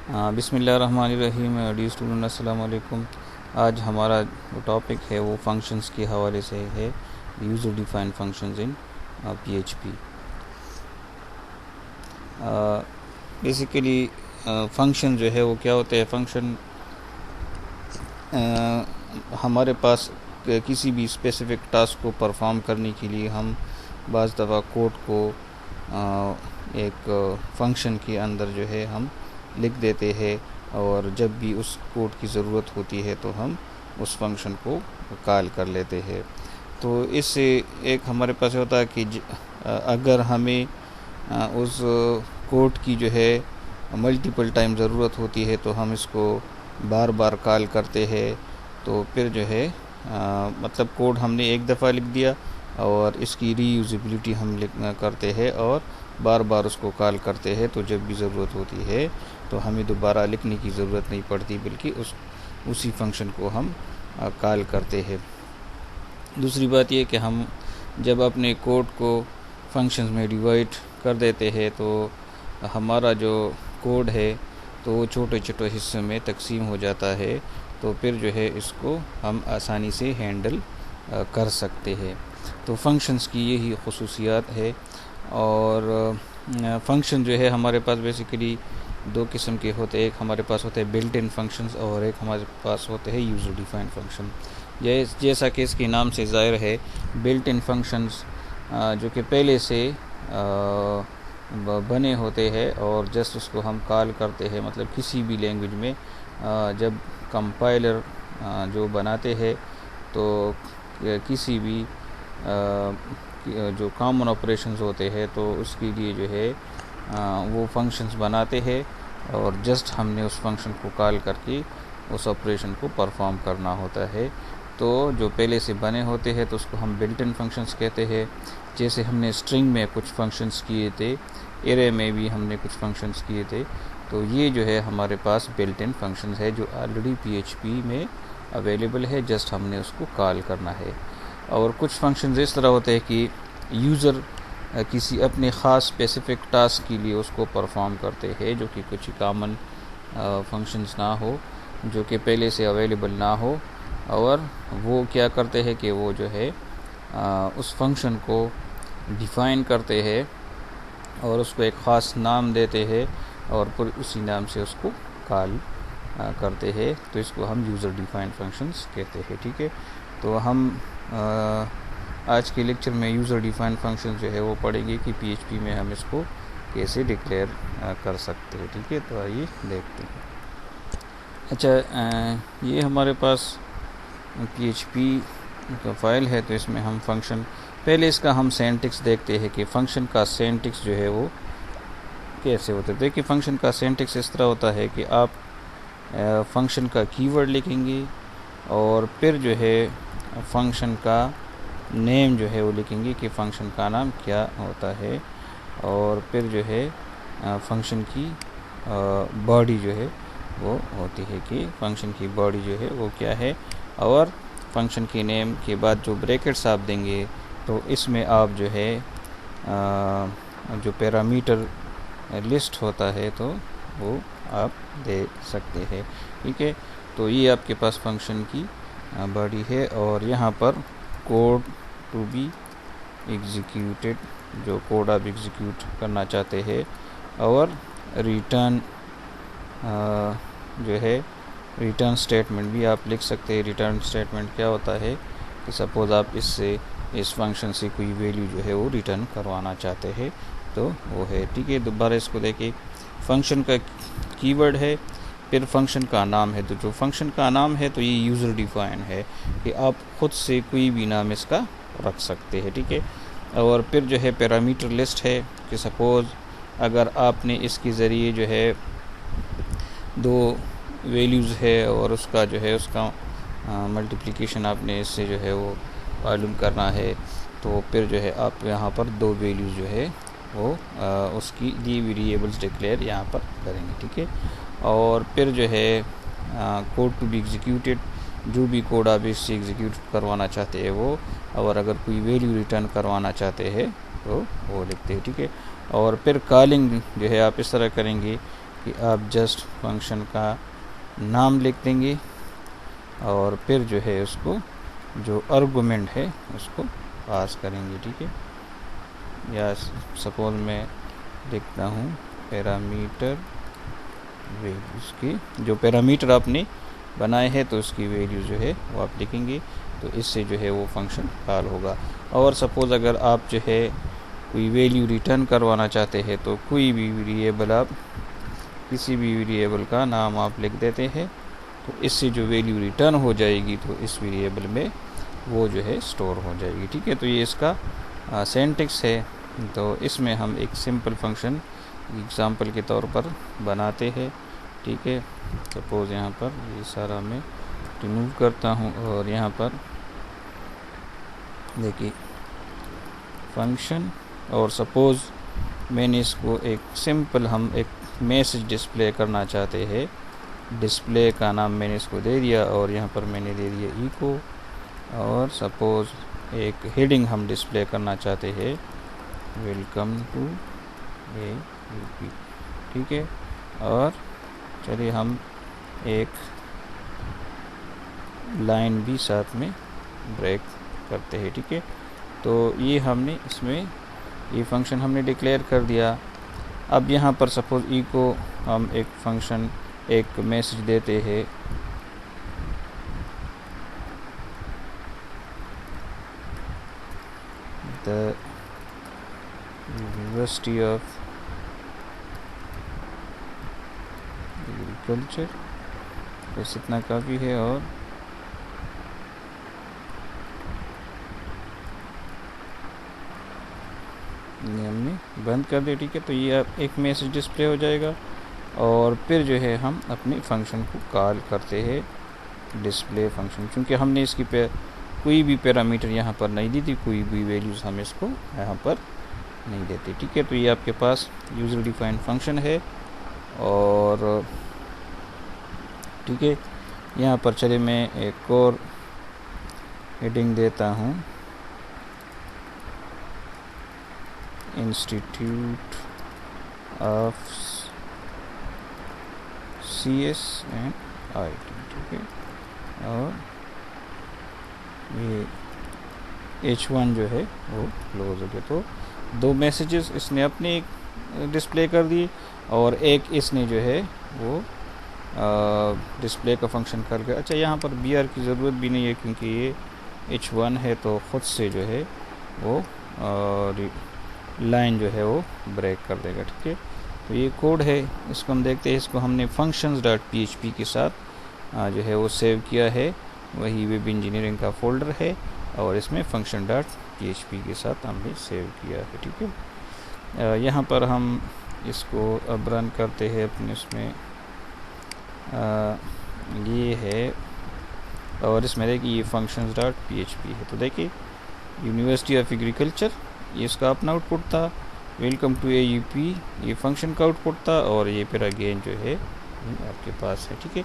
बिस्मिल्लाहिर्रहमानिर्रहीम। Dear student, अस्सलाम वालेकुम। आज हमारा जो टॉपिक है वो फंक्शंस के हवाले से है, user defined functions in PHP। Basically function जो है वो क्या होते हैं। फंक्शन हमारे पास किसी भी स्पेसिफ़िक टास्क को परफॉर्म करने के लिए हम बाज़ दफ़ा कोड को एक फंक्शन के अंदर जो है हम लिख देते हैं, और जब भी उस कोड की ज़रूरत होती है तो हम उस फंक्शन को कॉल कर लेते हैं। तो इससे एक हमारे पास होता है कि अगर हमें उस कोड की जो है मल्टीपल टाइम ज़रूरत होती है तो हम इसको बार बार कॉल करते हैं। तो फिर जो है मतलब कोड हमने एक दफ़ा लिख दिया और इसकी रीयूज़ेबिलिटी हम करते हैं और बार बार उसको कॉल करते हैं, तो जब भी ज़रूरत होती है तो हमें दोबारा लिखने की ज़रूरत नहीं पड़ती, बल्कि उसी फंक्शन को हम कॉल करते हैं। दूसरी बात यह कि हम जब अपने कोड को फंक्शंस में डिवाइड कर देते हैं तो हमारा जो कोड है तो वो छोटे छोटे हिस्सों में तकसीम हो जाता है, तो फिर जो है इसको हम आसानी से हैंडल कर सकते हैं। तो फंक्शंस की यही ख़ुसूसियात है। और फंक्शन जो है हमारे पास बेसिकली दो किस्म के होते हैं। एक हमारे पास होते हैं बिल्ट इन फंक्शंस और एक हमारे पास होते हैं यूज़र डिफाइंड फंक्शन। जैसा कि इसके नाम से ज़ाहिर है, बिल्ट इन फंक्शंस जो कि पहले से बने होते हैं और जस्ट उसको हम कॉल करते हैं। मतलब किसी भी लैंग्वेज में जब कंपाइलर जो बनाते हैं तो किसी भी जो कॉमन ऑपरेशंस होते हैं तो उसके लिए जो है वो फंक्शंस बनाते हैं और जस्ट हमने उस फंक्शन को कॉल करके उस ऑपरेशन को परफॉर्म करना होता है। तो जो पहले से बने होते हैं तो उसको हम बिल्ट इन फंक्शंस कहते हैं। जैसे हमने स्ट्रिंग में कुछ फंक्शंस किए थे, एरे में भी हमने कुछ फंक्शंस किए थे, तो ये जो है हमारे पास बिल्ट इन फंक्शंस है जो ऑलरेडी PHP में अवेलेबल है, जस्ट हमने उसको कॉल करना है। और कुछ फंक्शंस इस तरह होते हैं कि यूज़र किसी अपने ख़ास स्पेसिफ़िक टास्क के लिए उसको परफॉर्म करते हैं, जो कि कुछ कॉमन फंक्शंस ना हो, जो कि पहले से अवेलेबल ना हो, और वो क्या करते हैं कि वो जो है उस फंक्शन को डिफ़ाइन करते हैं और उसको एक ख़ास नाम देते हैं और फिर उसी नाम से उसको कॉल करते हैं। तो इसको हम यूज़र डिफाइंड फंक्शंस कहते हैं। ठीक है, तो हम आज के लेक्चर में यूज़र डिफाइंड फंक्शन जो है वो पढ़ेंगे कि PHP में हम इसको कैसे डिक्लेयर कर सकते हैं। ठीक है, तो आइए देखते हैं। अच्छा, ये हमारे पास PHP का फाइल है, तो इसमें हम फंक्शन, पहले इसका हम सिंटैक्स देखते हैं कि फ़ंक्शन का सिंटैक्स जो है वो कैसे होता है। देखिए, फ़ंक्शन का सिंटैक्स इस तरह होता है कि आप फंक्शन का कीवर्ड लिखेंगे और फिर जो है फंक्शन का नेम जो है वो लिखेंगे कि फ़ंक्शन का नाम क्या होता है, और फिर जो है फंक्शन की बॉडी जो है वो होती है कि फ़ंक्शन की बॉडी जो है वो क्या है, और फंक्शन के नेम के बाद जो ब्रैकेट्स आप देंगे तो इसमें आप जो है जो पैरामीटर लिस्ट होता है तो वो आप दे सकते हैं। ठीक है, तो ये आपके पास फंक्शन की बॉडी है, और यहाँ पर कोड टू बी एग्जीक्यूटेड, जो कोड आप एग्जीक्यूट करना चाहते हैं, और रिटर्न जो है रिटर्न स्टेटमेंट भी आप लिख सकते हैं। रिटर्न स्टेटमेंट क्या होता है कि सपोज़ आप इस फंक्शन से कोई वैल्यू जो है वो रिटर्न करवाना चाहते हैं तो वो है। ठीक है, दोबारा इसको देखिए, फंक्शन का कीवर्ड है, फिर फंक्शन का नाम है। तो जो फंक्शन का नाम है तो ये यूज़र डिफाइन है कि आप ख़ुद से कोई भी नाम इसका रख सकते हैं। ठीक है, और फिर जो है पैरामीटर लिस्ट है कि सपोज़ अगर आपने इसके ज़रिए जो है दो वैल्यूज़ है और उसका जो है उसका मल्टीप्लिकेशन आपने इससे जो है वो मालूम करना है, तो फिर जो है आप यहाँ पर दो वैल्यूज़ जो है वो उसकी दी वेरिएबल्स डिक्लेयर यहाँ पर करेंगे। ठीक है, और फिर जो है कोड टू बी एग्जीक्यूटेड, जो भी कोड आप इससे एग्जीक्यूट करवाना चाहते हैं वो, और अगर कोई वैल्यू रिटर्न करवाना चाहते हैं तो वो लिखते हैं। ठीक है, और फिर कॉलिंग जो है आप इस तरह करेंगे कि आप जस्ट फंक्शन का नाम लिख देंगे और फिर जो है उसको जो आर्गुमेंट है उसको पास करेंगे। ठीक है, या सपोज मैं लिखता हूँ पैरामीटर वैल्यूज़ की, जो पैरामीटर आपने बनाए हैं तो उसकी वैल्यू जो है वो आप लिखेंगे, तो इससे जो है वो फंक्शन कॉल होगा। और सपोज़ अगर आप जो है कोई वैल्यू रिटर्न करवाना चाहते हैं तो कोई भी वेरिएबल आप किसी भी वेरिएबल का नाम आप लिख देते हैं, तो इससे जो वैल्यू रिटर्न हो जाएगी तो इस वेरिएबल में वो जो है स्टोर हो जाएगी। ठीक है, तो ये इसका सिंटैक्स है। तो इसमें हम एक सिंपल फंक्शन एग्जांपल के तौर पर बनाते हैं। ठीक है, सपोज़ यहाँ पर ये सारा मैं रिमूव करता हूँ और यहाँ पर देखिए फंक्शन, और सपोज़ मैंने इसको एक सिंपल हम एक मैसेज डिस्प्ले करना चाहते हैं, डिस्प्ले का नाम मैंने इसको दे दिया और यहाँ पर मैंने दे दिया इको, और सपोज़ एक हेडिंग हम डिस्प्ले करना चाहते हैं वेलकम टू AUP। ठीक है, और चलिए हम एक लाइन भी साथ में ब्रेक करते हैं। ठीक है, तो ये हमने इसमें ये फंक्शन हमने डिक्लेयर कर दिया। अब यहाँ पर सपोज़ ई को हम एक फंक्शन एक मैसेज देते हैं द यूनिवर्सिटी ऑफ एग्रीकल्चर, बस इतना काफ़ी है। और ये हमने बंद कर दिया। ठीक है, तो ये अब एक मैसेज डिस्प्ले हो जाएगा और फिर जो है हम अपने फंक्शन को कॉल करते हैं डिस्प्ले फंक्शन, क्योंकि हमने इसकी कोई भी पैरामीटर यहाँ पर नहीं दी थी, कोई भी वैल्यूज़ हम इसको यहाँ पर नहीं देते। ठीक है, तो ये आपके पास यूज़र डिफाइंड फंक्शन है। और ठीक है, यहाँ पर चले मैं एक और हेडिंग देता हूँ institute of CS and IT। ठीक है, और ये H1 जो है वो क्लोज हो गया। तो दो मैसेजेस इसने अपने डिस्प्ले कर दिए और एक इसने जो है वो डिस्प्ले का फंक्शन कर गया। अच्छा, यहाँ पर BR की ज़रूरत भी नहीं है क्योंकि ये H1 है तो ख़ुद से जो है वो लाइन जो है वो ब्रेक कर देगा। ठीक है, तो ये कोड है, इसको हम देखते हैं। इसको हमने functions.php के साथ जो है वो सेव किया है, वही वेब इंजीनियरिंग का फोल्डर है और इसमें function.php के साथ हमने सेव किया है। ठीक है, यहाँ पर हम इसको अब रन करते हैं अपने इसमें, ये है और इसमें देखिए ये functions.php है। तो देखिए यूनिवर्सिटी ऑफ एग्रीकल्चर ये इसका अपना आउटपुट था, वेलकम टू AUP ये फंक्शन का आउटपुट था और ये फिर अगेन जो है आपके पास है। ठीक है,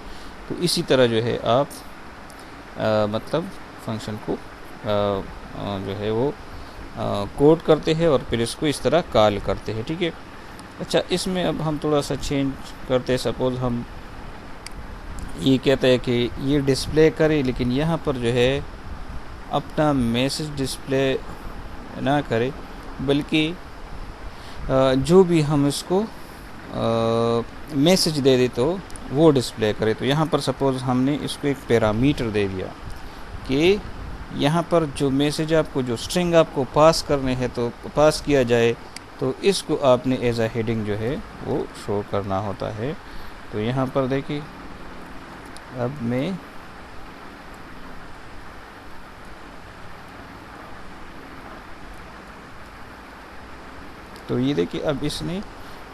तो इसी तरह जो है आप मतलब फंक्शन को जो है वो कोड करते हैं और फिर इसको इस तरह कॉल करते हैं। ठीक है, अच्छा इसमें अब हम थोड़ा सा चेंज करते हैं। सपोज़ हम ये कहते हैं कि ये डिस्प्ले करे, लेकिन यहाँ पर जो है अपना मैसेज डिस्प्ले ना करे, बल्कि जो भी हम इसको मैसेज दे दे तो वो डिस्प्ले करे। तो यहाँ पर सपोज़ हमने इसको एक पैरामीटर दे दिया कि यहाँ पर जो मैसेज आपको जो स्ट्रिंग आपको पास करने हैं तो पास किया जाए, तो इसको आपने एज अ हेडिंग जो है वो शो करना होता है। तो यहाँ पर देखिए अब मैं तो ये देखिए अब इसने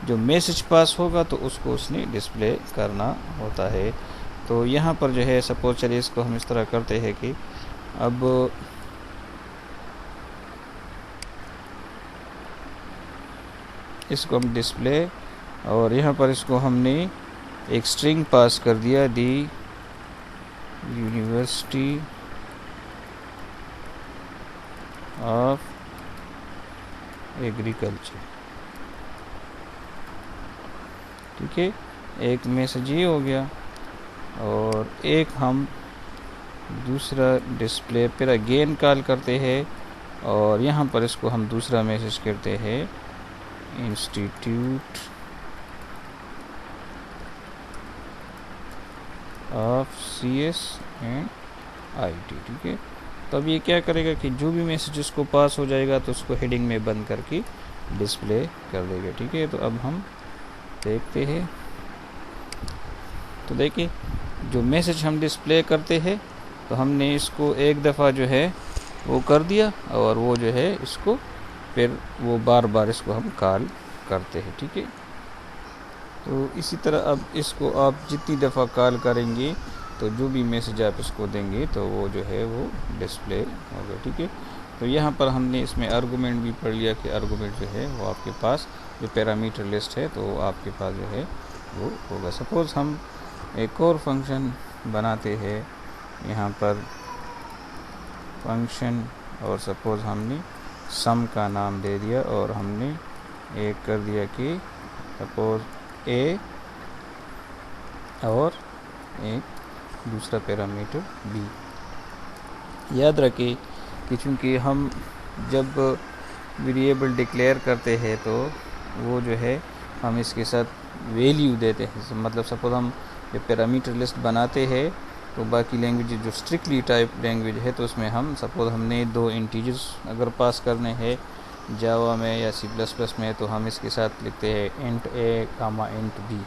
जो मैसेज पास होगा तो उसको उसने डिस्प्ले करना होता है। तो यहाँ पर जो है सपोज चलिए इसको हम इस तरह करते हैं कि अब इसको हम डिस्प्ले और यहाँ पर इसको हमने एक स्ट्रिंग पास कर दिया दी यूनिवर्सिटी ऑफ एग्रीकल्चर। ठीक है, एक मैसेज ये हो गया, और एक हम दूसरा डिस्प्ले पर अगेन कॉल करते हैं, और यहाँ पर इसको हम दूसरा मैसेज करते हैं institute of CS and IT। ठीक है, तो अब ये क्या करेगा कि जो भी मैसेज उसको पास हो जाएगा तो उसको हेडिंग में बंद करके डिस्प्ले कर देगा। ठीक है, तो अब हम देखते हैं, तो देखिए जो मैसेज हम डिस्प्ले करते हैं तो हमने इसको एक दफ़ा जो है वो कर दिया, और वो जो है इसको फिर वो बार बार इसको हम कॉल करते हैं। ठीक है, तो इसी तरह अब इसको आप जितनी दफ़ा कॉल करेंगे तो जो भी मैसेज आप इसको देंगे तो वो जो है वो डिस्प्ले होगा। ठीक है, तो यहाँ पर हमने इसमें आर्गूमेंट भी पढ़ लिया कि आर्गूमेंट जो है वो आपके पास जो पैरामीटर लिस्ट है तो आपके पास जो है वो होगा। सपोज़ हम एक और फंक्शन बनाते हैं यहाँ पर फंक्शन, और सपोज़ हमने सम का नाम दे दिया, और हमने एक कर दिया कि सपोज़ A और एक दूसरा पैरामीटर B। याद रखें कि चूँकि हम जब वेरिएबल डिक्लेयर करते हैं तो वो जो है हम इसके साथ वैल्यू देते हैं। मतलब सपोज़ हम जब पैरामीटर लिस्ट बनाते हैं तो बाकी लैंग्वेज जो स्ट्रिक्टली टाइप लैंग्वेज है तो उसमें हम सपोज़ हमने 2 इंटीजर्स अगर पास करने हैं जावा में या C++ में तो हम इसके साथ लिखते हैं int A comma int B।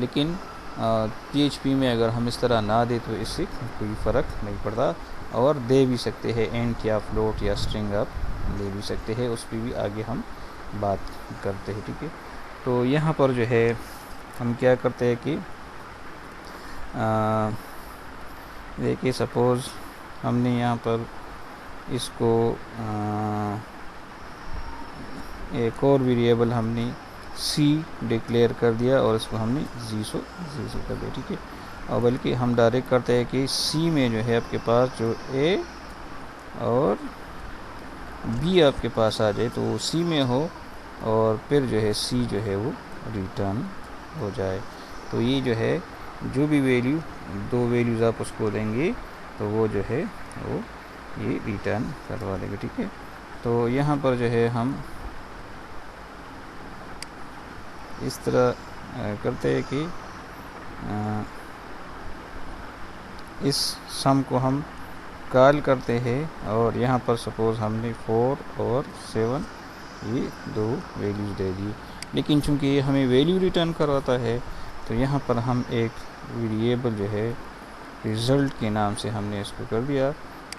लेकिन PHP में अगर हम इस तरह ना दें तो इससे कोई फ़र्क नहीं पड़ता, और दे भी सकते हैं इंट या फ्लोट या स्ट्रिंग आप दे भी सकते हैं, उस पर भी आगे हम बात करते हैं। ठीक है, तो यहाँ पर जो है हम क्या करते हैं कि देखिए सपोज़ हमने यहाँ पर इसको एक और वेरिएबल हमने C डिक्लेयर कर दिया और इसको हमने 0 कर दिया। ठीक है, और बल्कि हम डायरेक्ट करते हैं कि C में जो है आपके पास जो A और B आपके पास आ जाए तो वो C में हो, और फिर जो है C जो है वो रिटर्न हो जाए। तो ये जो है जो भी वैल्यू 2 वैल्यूज़ आप उसको देंगे तो वो जो है वो ये रिटर्न करवा देगा। ठीक है, तो यहाँ पर जो है हम इस तरह करते हैं कि इस सम को हम कॉल करते हैं, और यहाँ पर सपोज़ हमने 4 और 7 ये 2 वैल्यूज़ दे दी, लेकिन चूंकि ये हमें वैल्यू रिटर्न करवाता है तो यहाँ पर हम एक वेरिएबल जो है रिज़ल्ट के नाम से हमने इसको कर दिया,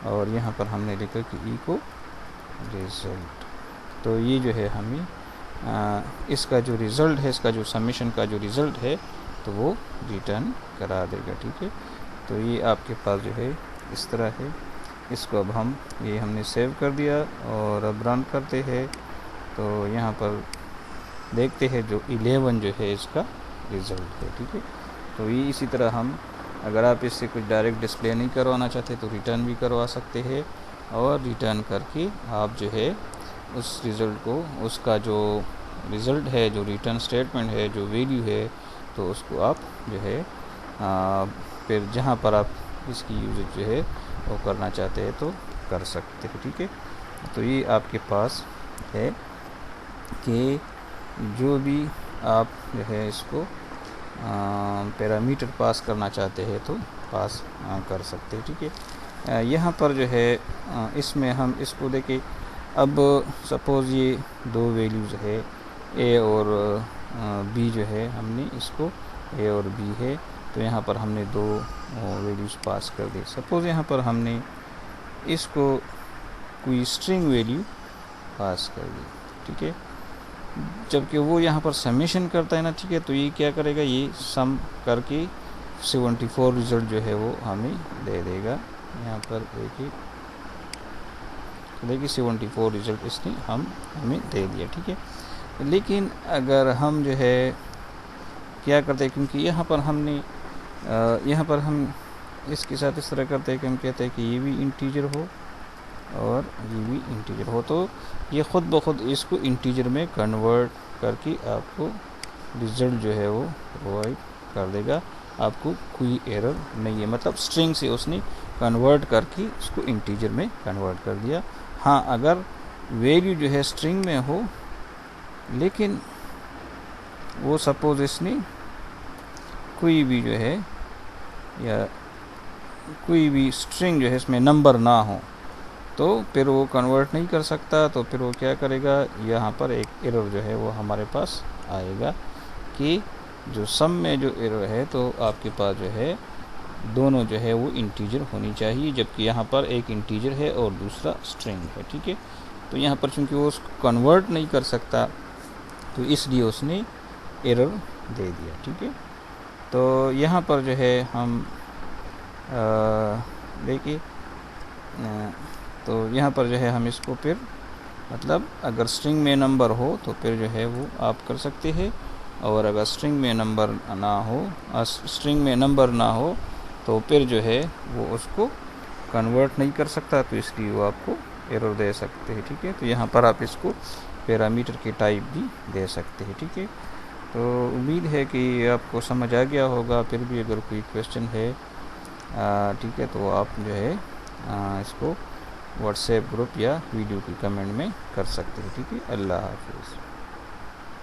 और यहाँ पर हमने लिखा कि इको रिज़ल्ट। तो ये जो है हमें इसका जो रिज़ल्ट है, इसका जो समेशन का जो रिज़ल्ट है तो वो रिटर्न करा देगा। ठीक है, तो ये आपके पास जो है इस तरह है। इसको अब हम ये हमने सेव कर दिया और अब रन करते हैं, तो यहाँ पर देखते हैं जो 11 जो है इसका रिज़ल्ट है। ठीक है, तो ये इसी तरह हम अगर आप इससे कुछ डायरेक्ट डिस्प्ले नहीं करवाना चाहते तो रिटर्न भी करवा सकते हैं, और रिटर्न करके आप जो है उस रिज़ल्ट को, उसका जो रिज़ल्ट है, जो रिटर्न स्टेटमेंट है, जो वैल्यू है, तो उसको आप जो है फिर जहाँ पर आप इसकी यूज़ जो है वो करना चाहते हैं तो कर सकते हैं। ठीक है, तो ये आपके पास है कि जो भी आप जो है इसको पैरामीटर पास करना चाहते हैं तो पास कर सकते हैं। ठीक है, यहाँ पर जो है इसमें हम इसको देखें। अब सपोज़ ये 2 वैल्यूज़ है A और B जो है, हमने इसको A और B है तो यहाँ पर हमने 2 वैल्यूज़ पास कर दी। सपोज़ यहाँ पर हमने इसको कोई स्ट्रिंग वैल्यू पास कर दी। ठीक है, जबकि वो यहाँ पर समेशन करता है ना। ठीक है, तो ये क्या करेगा, ये सम करके 74 रिज़ल्ट जो है वो हमें दे देगा। यहाँ पर देखिए 74 रिज़ल्ट इसने हमें दे दिया। ठीक है, लेकिन अगर हम जो है क्या करते हैं, क्योंकि यहाँ पर हम इसके साथ इस तरह करते हैं कि हम कहते हैं कि ये भी इंटीजर हो और ये भी इंटीजर हो, तो ये ख़ुद ब खुद इसको इंटीजर में कन्वर्ट करके आपको रिज़ल्ट जो है वो प्रोवाइड कर देगा, आपको कोई एरर नहीं है। मतलब स्ट्रिंग से उसने कन्वर्ट करके उसको इंटीजर में कन्वर्ट कर दिया। हाँ, अगर वैल्यू जो है स्ट्रिंग में हो, लेकिन वो सपोज इसने कोई भी जो है या कोई भी स्ट्रिंग जो है इसमें नंबर ना हो, तो फिर वो कन्वर्ट नहीं कर सकता। तो फिर वो क्या करेगा, यहाँ पर एक एरर जो है वो हमारे पास आएगा कि जो सम में जो एरर है, तो आपके पास जो है दोनों जो है वो इंटीजर होनी चाहिए, जबकि यहाँ पर एक इंटीजर है और दूसरा स्ट्रिंग है। ठीक है, तो यहाँ पर चूँकि वो उसको कन्वर्ट नहीं कर सकता, तो इसलिए उसने एरर दे दिया। ठीक है, तो यहाँ पर जो है हम देखिए, तो यहाँ पर जो है हम इसको फिर मतलब अगर स्ट्रिंग में नंबर हो तो फिर जो है वो आप कर सकते हैं, और अगर स्ट्रिंग में नंबर ना हो तो फिर जो है वो उसको कन्वर्ट नहीं कर सकता, तो इसलिए वो आपको एरर दे सकते हैं। ठीक है, तो यहाँ पर आप इसको पैरामीटर की टाइप भी दे सकते हैं। ठीक है, तो उम्मीद है कि आपको समझ आ गया होगा। फिर भी अगर कोई क्वेश्चन है, ठीक है, तो आप जो है इसको व्हाट्सएप ग्रुप या वीडियो की कमेंट में कर सकते हैं। ठीक है, अल्लाह हाफिज़।